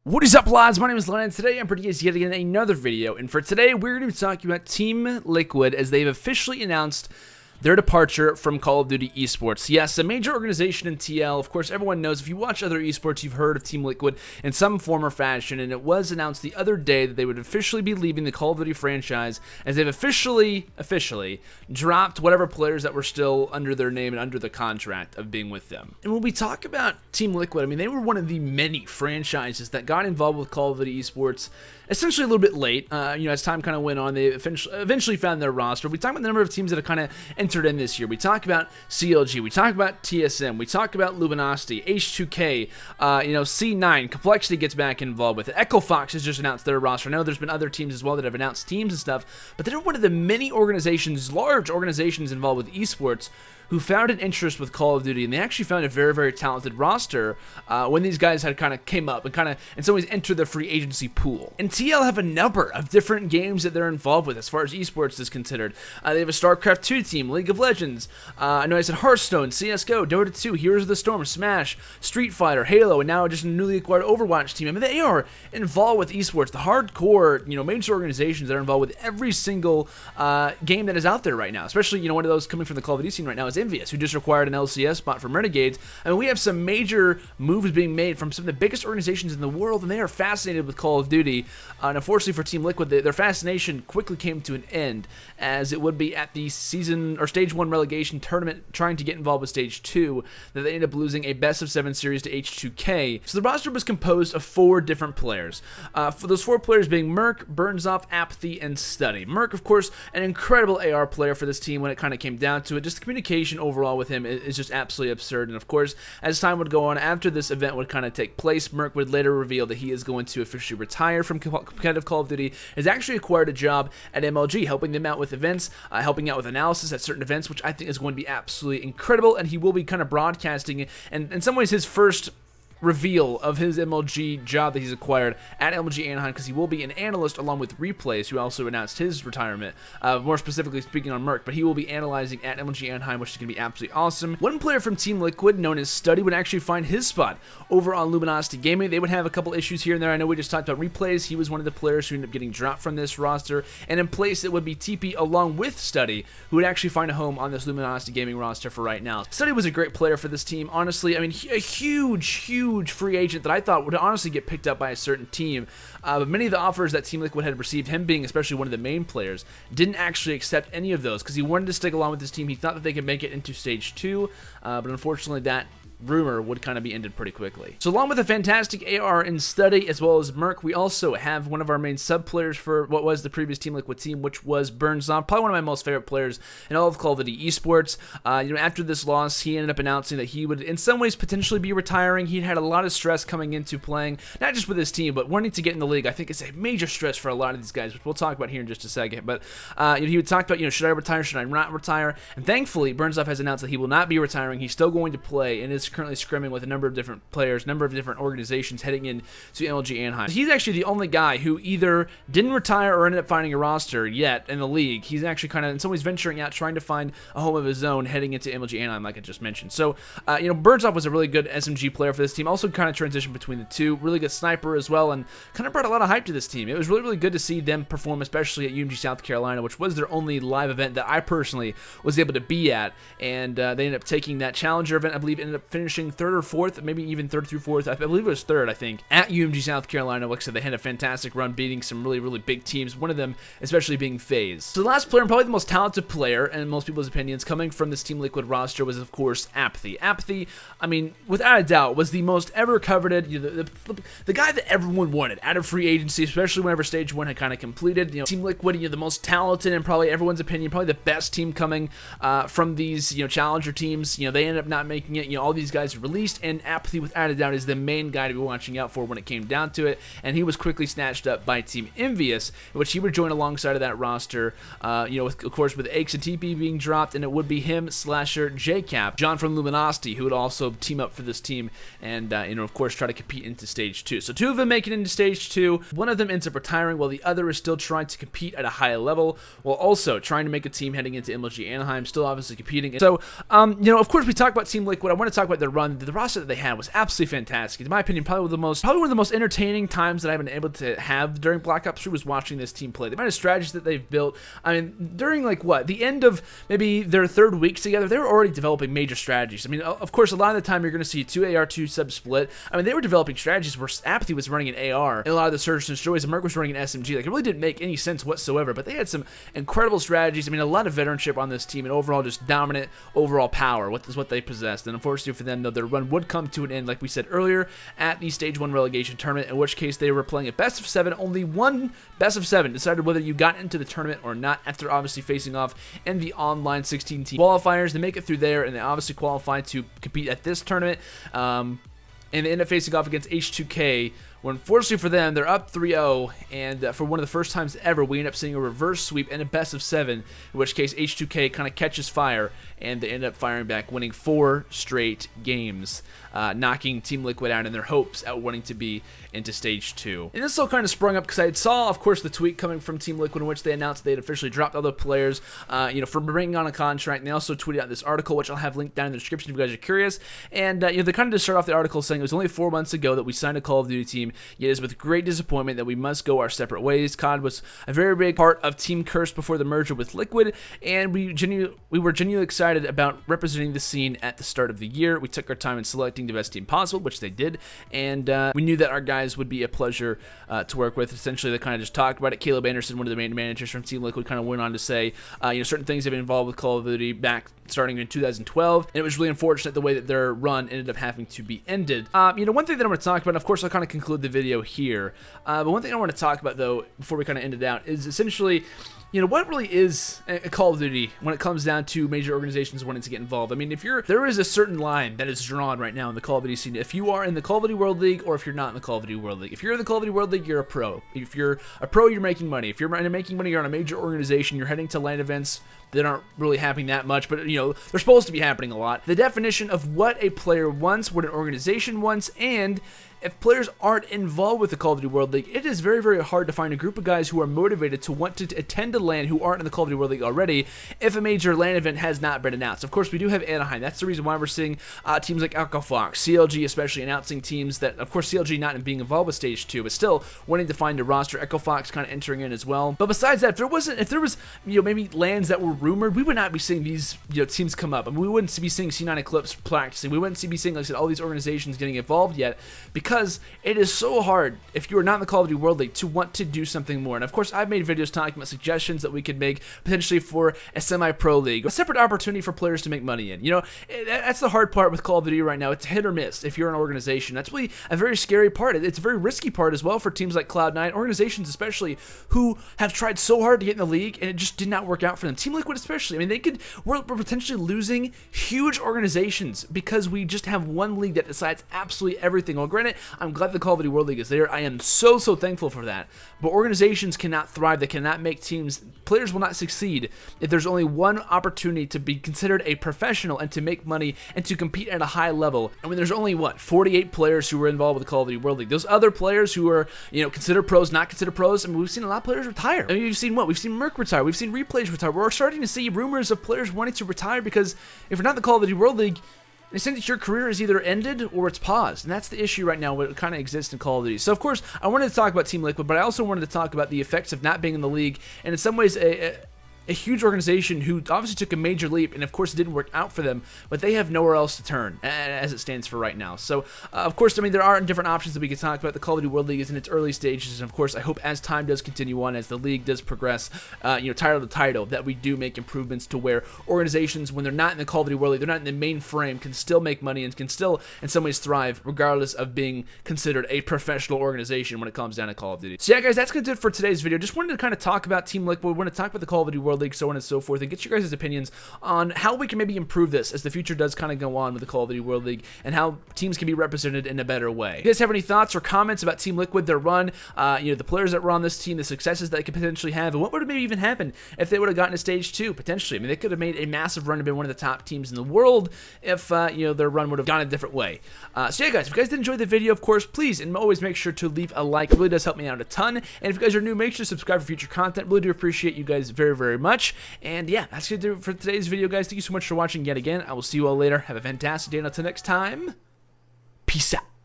What is up, lads? My name is Len, and today I'm bringing you guys yet again another video. And for today, we're going to be talking about Team Liquid as they've officially announced their departure from Call of Duty esports. Yes, a major organization in TL. Of course, everyone knows, if you watch other esports, you've heard of Team Liquid in some form or fashion, and it was announced the other day that they would officially be leaving the Call of Duty franchise, as they've officially dropped whatever players that were still under their name and under the contract of being with them. And when we talk about Team Liquid, I mean, they were one of the many franchises that got involved with Call of Duty esports essentially a little bit late. As time kind of went on, they eventually found their roster. We talk about the number of teams that have kind of entered in this year. We talk about CLG, we talk about TSM, we talk about Luminosity, H2K, C9, Complexity gets back involved with it. Echo Fox has just announced their roster. I know there's been other teams as well that have announced teams and stuff, but they're one of the many organizations, large organizations involved with esports, who found an interest with Call of Duty, and they actually found a very, very talented roster when these guys had kind of came up and kind of, in some ways, entered the free agency pool. And TL have a number of different games that they're involved with as far as esports is considered. They have a StarCraft 2 team, League of Legends, I know I said Hearthstone, CSGO, Dota 2, Heroes of the Storm, Smash, Street Fighter, Halo, and now just a newly acquired Overwatch team. I mean, they are involved with esports, the hardcore, major organizations that are involved with every single game that is out there right now. Especially, one of those coming from the Call of Duty scene right now is Envious, who just acquired an LCS spot from Renegades. I mean, we have some major moves being made from some of the biggest organizations in the world, and they are fascinated with Call of Duty. And unfortunately for Team Liquid, their fascination quickly came to an end, as it would be at the season or Stage 1 relegation tournament trying to get involved with Stage 2 that they ended up losing a best-of-7 series to H2K. So the roster was composed of 4 different players. For those 4 players being Merc, Burnsoft, Apathy, and Study. Merc, of course, an incredible AR player for this team when it kind of came down to it. Just the communication overall with him is just absolutely absurd. And of course, as time would go on, after this event would kind of take place, Merc would later reveal that he is going to officially retire from competitive Call of Duty, has actually acquired a job at MLG, helping them out with events, helping out with analysis at certain events, which I think is going to be absolutely incredible. And he will be kind of broadcasting, and in some ways his first reveal of his MLG job that he's acquired at MLG Anaheim, because he will be an analyst along with Replays, who also announced his retirement, more specifically speaking on Merc, but he will be analyzing at MLG Anaheim, which is going to be absolutely awesome. One player from Team Liquid, known as Study, would actually find his spot over on Luminosity Gaming. They would have a couple issues here and there. I know we just talked about Replays. He was one of the players who ended up getting dropped from this roster, and in place it would be TP along with Study, who would actually find a home on this Luminosity Gaming roster for right now. Study was a great player for this team, honestly. I mean, a huge free agent that I thought would honestly get picked up by a certain team, but many of the offers that Team Liquid had received, him being especially one of the main players, didn't actually accept any of those because he wanted to stick along with this team. He thought that they could make it into Stage 2, but unfortunately that rumor would kind of be ended pretty quickly. So along with a fantastic AR in Study as well as Merc, we also have one of our main sub players for what was the previous Team Liquid team, which was Burnsoft, probably one of my most favorite players in all of Call of Duty esports. After this loss, he ended up announcing that he would in some ways potentially be retiring. He had a lot of stress coming into playing, not just with his team, but wanting to get in the league. I think it's a major stress for a lot of these guys, which we'll talk about here in just a second. But he would talk about, should I retire, should I not retire? And thankfully, Burnsoft has announced that he will not be retiring. He's still going to play and is currently scrimming with a number of different players, number of different organizations heading in to MLG Anaheim. He's actually the only guy who either didn't retire or ended up finding a roster yet in the league. He's actually kind of in some ways venturing out, trying to find a home of his own heading into MLG Anaheim, like I just mentioned. So, Burnsoft was a really good SMG player for this team. Also kind of transitioned between the two. Really good sniper as well, and kind of brought a lot of hype to this team. It was really good to see them perform, especially at UMG South Carolina, which was their only live event that I personally was able to be at. And they ended up taking that Challenger event, I believe, ended up finishing 3rd or 4th, maybe even 3rd through 4th. I believe it was 3rd, I think, at UMG South Carolina. Like I said, they had a fantastic run, beating some really big teams, one of them especially being FaZe. So the last player, and probably the most talented player, in most people's opinions, coming from this Team Liquid roster was, of course, Apathy. Apathy, I mean, without a doubt, was the most ever coveted, the guy that everyone wanted out of free agency, especially whenever Stage 1 had kind of completed. Team Liquid, the most talented and probably everyone's opinion, probably the best team coming from these, challenger teams. They ended up not making it. All these guys released, and Apathy, without a doubt, is the main guy to be watching out for when it came down to it, and he was quickly snatched up by Team Envious, which he would join alongside of that roster, of course, with Aches and TP being dropped, and it would be him, Slasher, JCap, John from Luminosity, who would also team up for this team, and, of course, try to compete into Stage 2. So 2 of them make it into Stage 2, one of them ends up retiring, while the other is still trying to compete at a high level, while also trying to make a team heading into MLG Anaheim, still obviously competing. So, of course, we talk about Team Liquid. I want to talk about about their run, the roster that they had was absolutely fantastic. In my opinion, probably one of the most entertaining times that I've been able to have during Black Ops 3 was watching this team play. The amount of strategies that they've built. I mean, during the end of maybe their third week together, they were already developing major strategies. I mean, of course, a lot of the time you're going to see 2 AR, 2 sub split. I mean, they were developing strategies where Apathy was running an AR, and a lot of the Surge and Destroys, and Merc was running an SMG. Like, it really didn't make any sense whatsoever, but they had some incredible strategies. I mean, a lot of veteranship on this team, and overall just dominant overall power. What is what they possessed. And unfortunately for them, though, their run would come to an end, like we said earlier, at the Stage 1 relegation tournament, in which case they were playing a best of 7. Only one best of 7 decided whether you got into the tournament or not, after obviously facing off in the online 16-team qualifiers. They make it through there, and they obviously qualify to compete at this tournament. And they end up facing off against H2K, where unfortunately for them, they're up 3-0, and for one of the first times ever, we end up seeing a reverse sweep and a best of 7, in which case H2K kind of catches fire, and they end up firing back, winning 4 straight games, knocking Team Liquid out in their hopes at wanting to be into Stage 2. And this all kind of sprung up because I saw, of course, the tweet coming from Team Liquid in which they announced they had officially dropped all the players, for bringing on a contract, and they also tweeted out this article, which I'll have linked down in the description if you guys are curious. And they kind of just start off the article saying it was only 4 months ago that we signed a Call of Duty team, yet it is with great disappointment that we must go our separate ways. CoD was a very big part of Team Curse before the merger with Liquid, and we were genuinely excited about representing the scene at the start of the year. We took our time in selecting the best team possible, which they did, and we knew that our guys would be a pleasure to work with. Essentially, they kind of just talked about it. Caleb Anderson, one of the main managers from Team Liquid, kind of went on to say, certain things have been involved with Call of Duty back starting in 2012, and it was really unfortunate the way that their run ended up having to be ended. One thing that I'm going to talk about, and of course I'll kind of conclude the video here, but one thing I want to talk about, though, before we kind of end it out, is essentially, what really is a Call of Duty when it comes down to major organizations wanting to get involved? I mean, there is a certain line that is drawn right now in the Call of Duty scene. If you are in the Call of Duty World League, or if you're not in the Call of Duty World League. If you're in the Call of Duty World League, you're a pro. If you're a pro, you're making money. If you're making money, you're on a major organization, you're heading to LAN events that aren't really happening that much, but, they're supposed to be happening a lot. The definition of what a player wants, what an organization wants, and if players aren't involved with the Call of Duty World League, it is very, very hard to find a group of guys who are motivated to want to attend a LAN who aren't in the Call of Duty World League already if a major LAN event has not been announced. Of course, we do have Anaheim. That's the reason why we're seeing teams like Echo Fox, CLG especially, announcing teams that, of course, CLG not being involved with Stage 2, but still wanting to find a roster. Echo Fox kind of entering in as well. But besides that, if there was maybe LANs that were rumored, we would not be seeing these teams come up. I mean, we wouldn't be seeing C9 Eclipse practicing. We wouldn't be seeing, like I said, all these organizations getting involved yet, because it is so hard, if you are not in the Call of Duty World League, to want to do something more. And of course, I've made videos talking about suggestions that we could make potentially for a semi-pro league, a separate opportunity for players to make money in. That's the hard part with Call of Duty right now. It's hit or miss if you're an organization. That's really a very scary part. It's a very risky part as well for teams like Cloud9, organizations especially, who have tried so hard to get in the league, and it just did not work out for them. Team Liquid especially. I mean, we're potentially losing huge organizations because we just have one league that decides absolutely everything. Well, granted, I'm glad the Call of Duty World League is there. I am so thankful for that. But organizations cannot thrive. They cannot make teams. Players will not succeed if there's only one opportunity to be considered a professional and to make money and to compete at a high level. I mean, there's only, 48 players who were involved with the Call of Duty World League. Those other players who are, considered pros, not considered pros, I mean, we've seen a lot of players retire. I mean, we've seen what? We've seen Merc retire. We've seen Replays retire. We're starting to see rumors of players wanting to retire because if you're not in the Call of Duty World League, in a sense, your career is either ended or it's paused, and that's the issue right now, what kind of exists in Call of Duty. So, of course, I wanted to talk about Team Liquid, but I also wanted to talk about the effects of not being in the league, and in some ways, a huge organization who obviously took a major leap, and of course it didn't work out for them, but they have nowhere else to turn as it stands for right now. So, of course, I mean, there are different options that we can talk about. The Call of Duty World League is in its early stages, and of course, I hope as time does continue on, as the league does progress, title to title, that we do make improvements to where organizations, when they're not in the Call of Duty World League, they're not in the main frame, can still make money and can still, in some ways, thrive, regardless of being considered a professional organization when it comes down to Call of Duty. So yeah, guys, that's going to do it for today's video. Just wanted to kind of talk about Team Liquid, want to talk about the Call of Duty World League, so on and so forth, and get your guys' opinions on how we can maybe improve this as the future does kind of go on with the Call of Duty World League, and how teams can be represented in a better way. If you guys have any thoughts or comments about Team Liquid, their run, the players that were on this team, the successes that they could potentially have, and what would have maybe even happened if they would have gotten to Stage 2, potentially. I mean, they could have made a massive run and been one of the top teams in the world if, their run would have gone a different way. So yeah, guys, if you guys did enjoy the video, of course, please, and always make sure to leave a like. It really does help me out a ton. And if you guys are new, make sure to subscribe for future content. Really do appreciate you guys very, very much. much. And yeah, that's going to do it for today's video, guys. Thank you so much for watching yet again. I will see you all later. Have a fantastic day. And until next time, peace out.